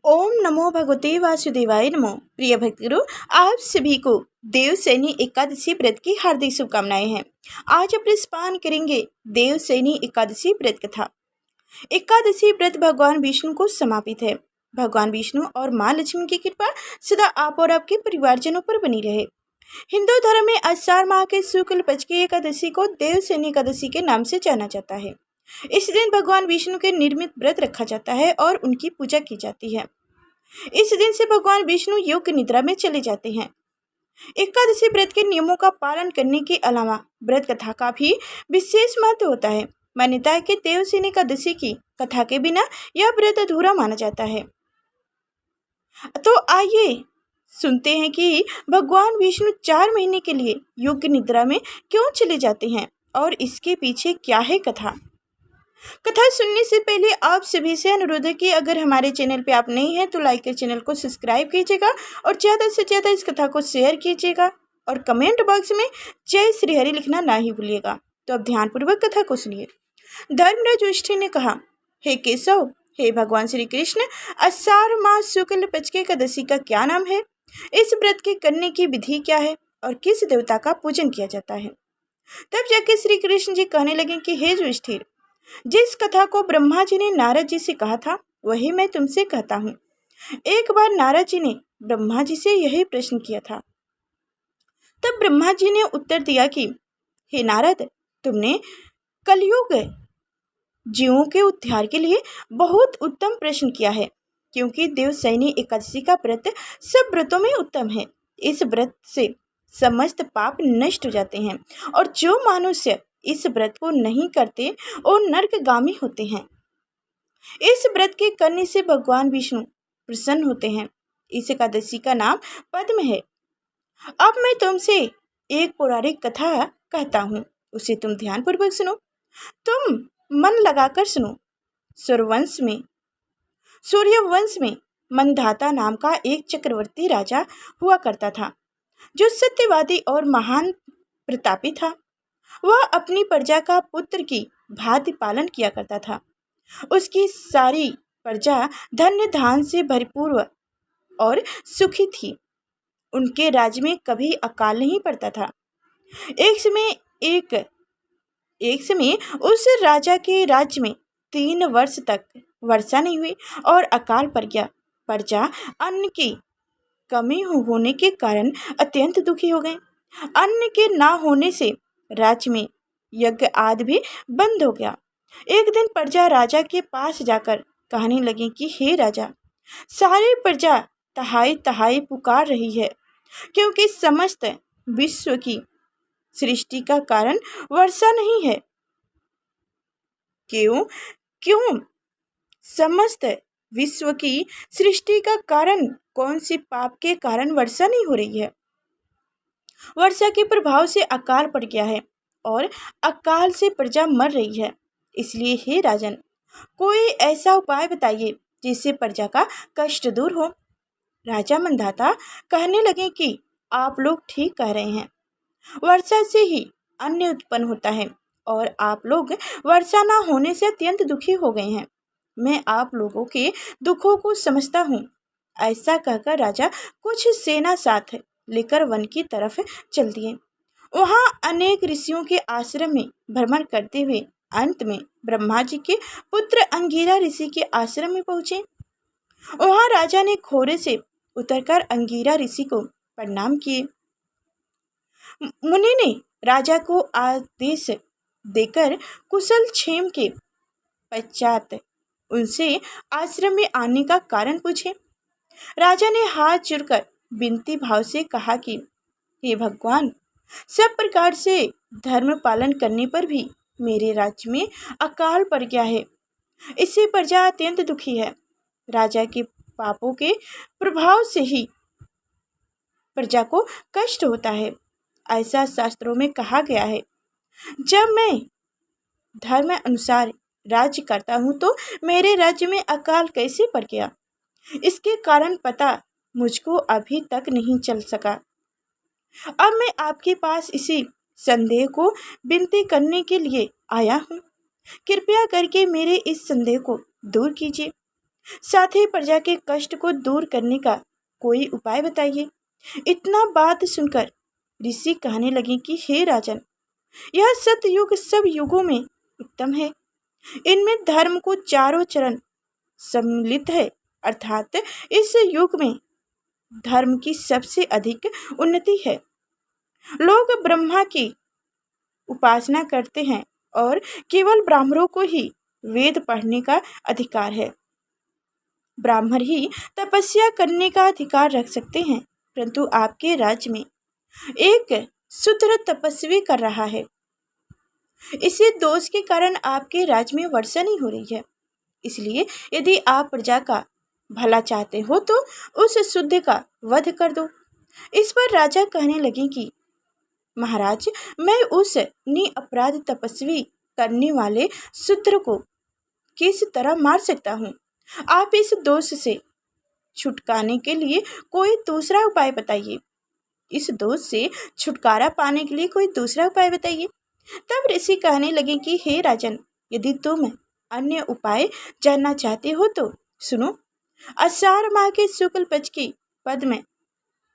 ओम नमो भगवते वासुदेवाय नमो। प्रिय भक्तों, आप सभी को देवशयनी एकादशी व्रत की हार्दिक शुभकामनाएं हैं। आज अपने स्पान करेंगे देवशयनी एकादशी व्रत कथा। एकादशी व्रत भगवान विष्णु को समर्पित है। भगवान विष्णु और माँ लक्ष्मी की कृपा सदा आप और आपके परिवारजनों पर बनी रहे। हिंदू धर्म में आषाढ़ माह के शुक्ल पक्ष की एकादशी को देवशयनी एकादशी के नाम से जाना जाता है। इस दिन भगवान विष्णु के निर्मित व्रत रखा जाता है और उनकी पूजा की जाती है। इस दिन से भगवान विष्णु योग निद्रा में चले जाते हैं। एकादशी व्रत के नियमों का पालन करने के अलावा व्रत कथा का भी विशेष महत्व होता है। मान्यता है कि देवशयनी एकादशी की कथा के बिना यह व्रत अधूरा माना जाता है। तो आइए सुनते हैं कि भगवान विष्णु 4 महीने के लिए योग निद्रा में क्यों चले जाते हैं और इसके पीछे क्या है कथा। कथा सुनने से पहले आप सभी से अनुरोध है कि अगर हमारे चैनल पे आप नए हैं तो लाइक कर चैनल को सब्सक्राइब कीजिएगा और ज़्यादा से ज़्यादा इस कथा को शेयर कीजिएगा और कमेंट बॉक्स में जय श्री हरि लिखना ना ही भूलिएगा। तो अब ध्यानपूर्वक कथा को सुनिए। धर्मराज युधिष्ठिर ने कहा, हे केशव, हे भगवान श्री कृष्ण, आषाढ़ मास शुक्ल पक्ष की एकादशी का क्या नाम है? इस व्रत के करने की विधि क्या है और किस देवता का पूजन किया जाता है? तब जाके श्री कृष्ण जी कहने लगे कि हे युधिष्ठिर, जिस कथा को ब्रह्मा जी ने नारद जी से कहा था वही मैं तुमसे कहता हूँ। एक बार नारद जी ने ब्रह्मा जी से यही प्रश्न किया था। तब ब्रह्मा जी ने उत्तर दिया कि हे नारद, तुमने कलयुग जीवों के उद्धार के लिए बहुत उत्तम प्रश्न किया है, क्योंकि देवशयनी एकादशी का व्रत सब व्रतों में उत्तम है। इस व्रत से समस्त पाप नष्ट हो जाते हैं और जो मनुष्य इस व्रत को नहीं करते और नरकगामी होते हैं। इस व्रत के करने से भगवान विष्णु प्रसन्न होते हैं। इस एकादशी का नाम पद्म है। अब मैं तुमसे एक पौराणिक कथा कहता हूँ, उसे तुम ध्यानपूर्वक सुनो। तुम मन लगाकर सुनो। सूर्यवंश में मंधाता नाम का एक चक्रवर्ती राजा हुआ करता था, जो सत्यवादी और महान प्रतापी था। वह अपनी प्रजा का पुत्र की भांति पालन किया करता था। उसकी सारी प्रजा धन्य धान से भरपूर और सुखी थी। उनके राज्य में कभी अकाल नहीं पड़ता था। एक समय उस राजा के राज्य में 3 वर्ष तक वर्षा नहीं हुई और अकाल पड़ गया। प्रजा अन्न की कमी होने के कारण अत्यंत दुखी हो गए। अन्न के ना होने से राज्य में यज्ञ आदि भी बंद हो गया। एक दिन प्रजा राजा के पास जाकर कहने लगी कि हे राजा, सारी प्रजा तहाई तहाई पुकार रही है, क्योंकि समस्त विश्व की सृष्टि का कारण वर्षा नहीं है। क्यों क्यों समस्त विश्व की सृष्टि का कारण कौन सी पाप के कारण वर्षा नहीं हो रही है? वर्षा के प्रभाव से अकाल पड़ गया है और अकाल से प्रजा मर रही है। इसलिए हे राजन, कोई ऐसा उपाय बताइए जिससे प्रजा का कष्ट दूर हो। राजा मंधाता कहने लगे कि आप लोग ठीक कह रहे हैं। वर्षा से ही अन्न उत्पन्न होता है और आप लोग वर्षा ना होने से अत्यंत दुखी हो गए हैं। मैं आप लोगों के दुखों को समझता हूँ। ऐसा कहकर राजा कुछ सेना साथ लेकर वन की तरफ चल दिए। वहाँ अनेक ऋषियों के आश्रम में भ्रमण करते हुए अंत में ब्रह्मा जी के पुत्र अंगिरा ऋषि के आश्रम में पहुँचे। वहाँ राजा ने घोड़े से उतरकर अंगिरा ऋषि को प्रणाम किए। मुनि ने राजा को आदेश देकर कुशल क्षेम के पश्चात उनसे आश्रम में आने का कारण पूछे। राजा ने हाथ जोड़कर विनती भाव से कहा कि हे भगवान, सब प्रकार से धर्म पालन करने पर भी मेरे राज्य में अकाल पड़ गया है। इससे प्रजा अत्यंत दुखी है। राजा के पापों के प्रभाव से ही प्रजा को कष्ट होता है। ऐसा शास्त्रों में कहा गया है। जब मैं धर्म अनुसार राज्य करता हूँ तो मेरे राज्य में अकाल कैसे पड़ गया, इसके कारण पता मुझको अभी तक नहीं चल सका। अब मैं आपके पास इसी संदेह को विनती करने के लिए आया हूँ। कृपया करके मेरे इस संदेह को दूर कीजिए। साथ ही प्रजा के कष्ट को दूर करने का कोई उपाय बताइए। इतना बात सुनकर ऋषि कहने लगे कि हे राजन, यह सतयुग सब युगों में उत्तम है। इनमें धर्म को चारों चरण सम्मिलित है, अर्थात इस युग में धर्म की सबसे अधिक उन्नति है। लोग ब्रह्मा की उपासना करते हैं और केवल ब्राह्मणों को ही वेद पढ़ने का अधिकार है। ब्राह्मण ही तपस्या करने का अधिकार रख सकते हैं, परंतु आपके राज्य में एक शूद्र तपस्वी कर रहा है। इसी दोष के कारण आपके राज्य में वर्षा नहीं हो रही है। इसलिए यदि आप प्रजा का भला चाहते हो तो उस शूद्र का वध कर दो। इस पर राजा कहने लगे कि महाराज, मैं उस निअपराध तपस्वी करने वाले शूद्र को किस तरह मार सकता हूँ? आप इस दोष से छुटकाने के लिए कोई दूसरा उपाय बताइए। इस दोष से छुटकारा पाने के लिए कोई दूसरा उपाय बताइए। तब ऋषि कहने लगे कि हे राजन, यदि तुम अन्य उपाय जानना चाहते हो तो सुनो। आषाढ़ माह के शुक्ल पक्ष की पद में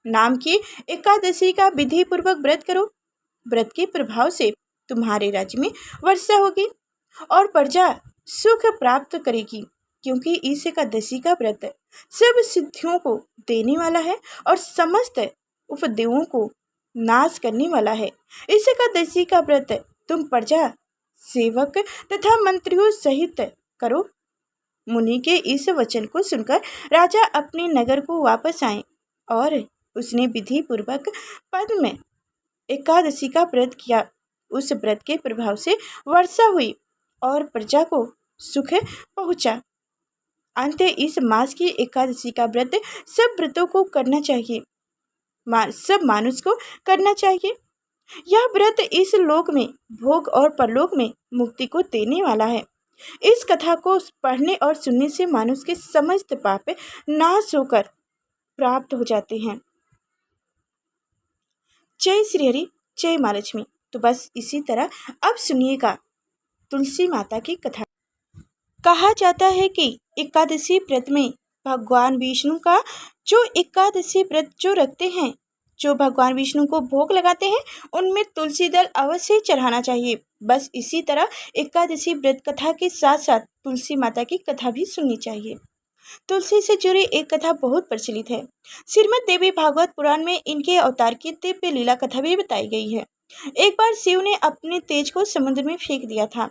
नाम की एकादशी का विधि पूर्वक व्रत करो। व्रत के प्रभाव से तुम्हारे राज्य में वर्षा होगी और प्रजा सुख प्राप्त करेगी, क्योंकि इस एकादशी का व्रत सब सिद्धियों को देने वाला है और समस्त उपदेयों को नाश करने वाला है। इस एकादशी का व्रत तुम प्रजा, सेवक तथा मंत्रियों सहित करो। मुनि के इस वचन को सुनकर राजा अपने नगर को वापस आए और उसने विधि पूर्वक पद में एकादशी का व्रत किया। उस व्रत के प्रभाव से वर्षा हुई और प्रजा को सुख पहुंचा। अंत इस मास की एकादशी का व्रत सब व्रतों को करना चाहिए, सब मानुष को करना चाहिए। यह व्रत इस लोक में भोग और परलोक में मुक्ति को देने वाला है। इस कथा को पढ़ने और सुनने से मानुष के समस्त पाप नाश होकर प्राप्त हो जाते हैं। जय श्री हरि, जय माँ लक्ष्मी। तो बस इसी तरह अब सुनिएगा तुलसी माता की कथा। कहा जाता है कि एकादशी व्रत में भगवान विष्णु का जो एकादशी व्रत जो रखते हैं, जो भगवान विष्णु को भोग लगाते हैं, उनमें तुलसी दल अवश्य चढ़ाना चाहिए। बस इसी तरह एकादशी व्रत कथा के साथ साथ तुलसी माता की कथा भी सुननी चाहिए। तुलसी से जुड़ी एक कथा बहुत प्रचलित है। श्रीमद् देवी भागवत पुराण में इनके अवतार की दिव्य लीला कथा भी बताई गई है। एक बार शिव ने अपने तेज को समुद्र में फेंक दिया था।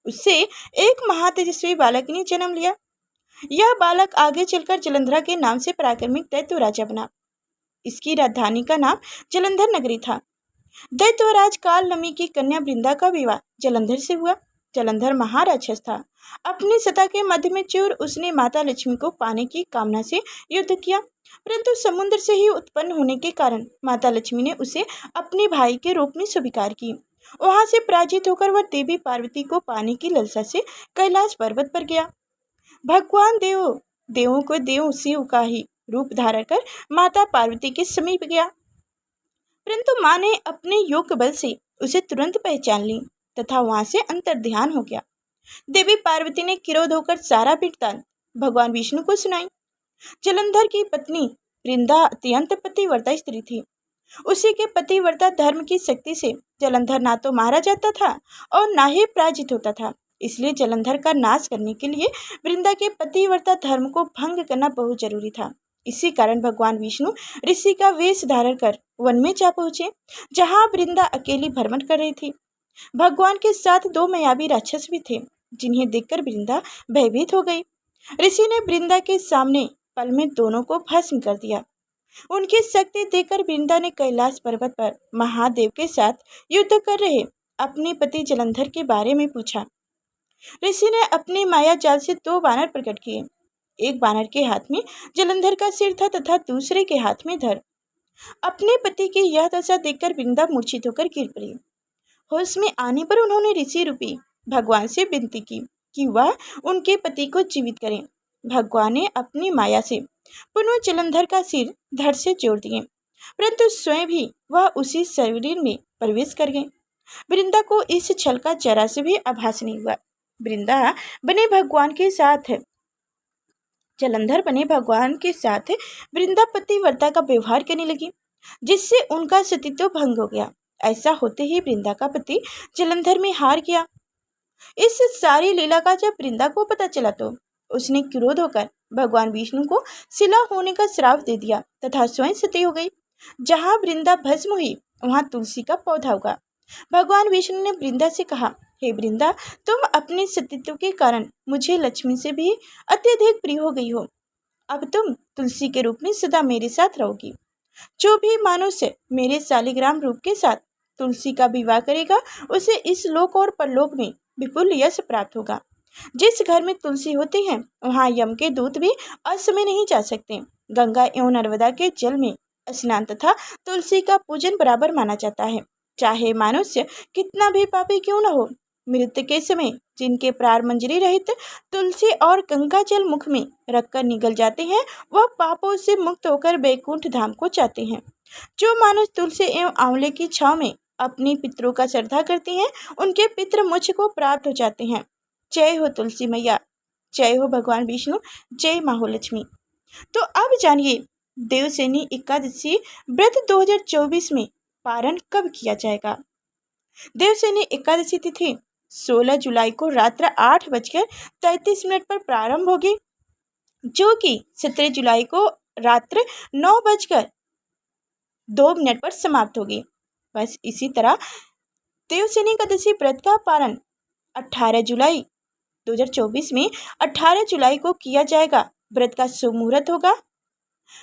उससे एक महातेजस्वी बालक ने जन्म लिया। यह बालक आगे चलकर जलंधरा के नाम से पराक्रमी दैत्य राजा बना। इसकी राजधानी का नाम जलंधर नगरी था। दैत्यराज काल नमी की कन्या वृंदा का विवाह जलंधर से हुआ। जलंधर महाराक्षस था। अपनी सत्ता के मध्य में चूर उसने माता लक्ष्मी को पाने की कामना से युद्ध किया, परंतु समुद्र से ही उत्पन्न होने के कारण माता लक्ष्मी ने उसे अपने भाई के रूप में स्वीकार की। वहां से पराजित होकर वह देवी पार्वती को पाने की लालसा से कैलाश पर्वत पर गया। भगवान देवों को देव शिव का ही रूप धारण कर माता पार्वती के समीप गया, परंतु माँ ने अपने योग बल से उसे तुरंत पहचान ली तथा वहां से अंतर्ध्यान हो गया। देवी पार्वती ने क्रोध होकर सारा वृत्तांत भगवान विष्णु को सुनाई। जलंधर की पत्नी वृंदा अत्यंत पतिव्रता स्त्री थी। उसी के पतिव्रता धर्म की शक्ति से जलंधर ना तो मारा जाता था और ना ही पराजित होता था। इसलिए जलंधर का नाश करने के लिए वृंदा के पतिव्रता धर्म को भंग करना बहुत जरूरी था। इसी कारण भगवान विष्णु ऋषि का वेश धारण कर वन में जा पहुंचे, जहां वृंदा अकेली भ्रमण कर रही थी। भगवान के साथ दो मायावी राक्षस भी थे, जिन्हें देखकर वृंदा भयभीत हो गई। ऋषि ने वृंदा के सामने पल में दोनों को भस्म कर दिया। उनकी शक्ति देखकर वृंदा ने कैलाश पर्वत पर महादेव के साथ युद्ध कर रहे अपने पति जलंधर के बारे में पूछा। ऋषि ने अपनी माया जाल से दो बानर प्रकट किए। एक बानर के हाथ में जलंधर का सिर था तथा दूसरे के हाथ में धड़। अपने पति की यह दशा देखकर वृंदा मूर्छित होकर गिर पड़ी। होश में आने पर उन्होंने ऋषि रूपी भगवान से विनती की कि वह उनके पति को जीवित करें। भगवान ने अपनी माया से पुनः जलंधर का सिर धड़ से जोड़ दिए, परंतु स्वयं भी वह उसी शरीर में प्रवेश कर गए। वृंदा को इस छल का जरा से भी आभास नहीं हुआ। वृंदा बने भगवान के साथ जलंधर बने भगवान के साथ वृंदा पतिव्रता का व्यवहार करने लगी, जिससे उनका सतीत्व भंग हो गया। ऐसा होते ही वृंदा का पति जलंधर में हार गया। इस सारी लीला का जब वृंदा को पता चला तो उसने क्रोध होकर भगवान विष्णु को शिला होने का श्राप दे दिया तथा स्वयं सती हो गई। जहाँ वृंदा भस्म हुई वहाँ तुलसी का पौधा उगा। भगवान विष्णु ने वृंदा से कहा, हे वृंदा, तुम अपने सतीत्व के कारण मुझे लक्ष्मी से भी अत्यधिक प्रिय हो गई हो। अब तुम तुलसी के रूप में सदा मेरे साथ रहोगी। जो भी मनुष्य मेरे शालिग्राम रूप के साथ तुलसी का विवाह करेगा उसे इस लोक और परलोक में विपुल यश प्राप्त होगा। जिस घर में तुलसी होती है वहाँ यम के दूत भी असमय नहीं जा सकते। गंगा एवं नर्मदा के जल में स्नान तथा तुलसी का पूजन बराबर माना जाता है। चाहे मनुष्य कितना भी पापी क्यों न हो, मृत्यु के समय जिनके प्राण मंजरी रहित तुलसी और गंगा जल मुख में रखकर निगल जाते हैं वह पापों से मुक्त होकर बैकुंठ धाम को जाते हैं। जो मनुष्य तुलसी एवं आंवले की छांव में अपने पितरों का श्रद्धा करते हैं उनके पितृ मोक्ष को प्राप्त हो जाते हैं। जय हो तुलसी मैया, जय हो भगवान विष्णु, जय माँ लक्ष्मी। तो अब जानिए देवशयनी एकादशी व्रत 2024 में पारण कब किया जाएगा। देवशयनी एकादशी तिथि 16 जुलाई को रात्र 8:33 पर प्रारंभ होगी, जो कि 17 जुलाई को रात्र 9:02 पर समाप्त होगी। बस इसी तरह देवशयनी एकादशी व्रत का पारण 18 जुलाई 2024 में 18 जुलाई को किया जाएगा। व्रत का शुभ मुहूर्त होगा।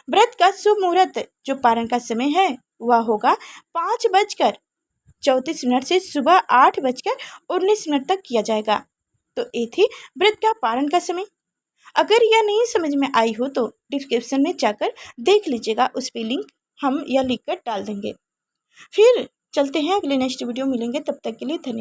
व्रत का शुभ मुहूर्त जो पारण का समय है वह होगा 5:34 से सुबह 8:19 तक किया जाएगा। तो ये थी व्रत का पारण का समय। अगर यह नहीं समझ में आई हो तो डिस्क्रिप्शन में जाकर देख लीजिएगा, उस पर लिंक हम यह लिख कर डाल देंगे। फिर चलते हैं अगले नेक्स्ट वीडियो मिलेंगे, तब तक के लिए धन्यवाद।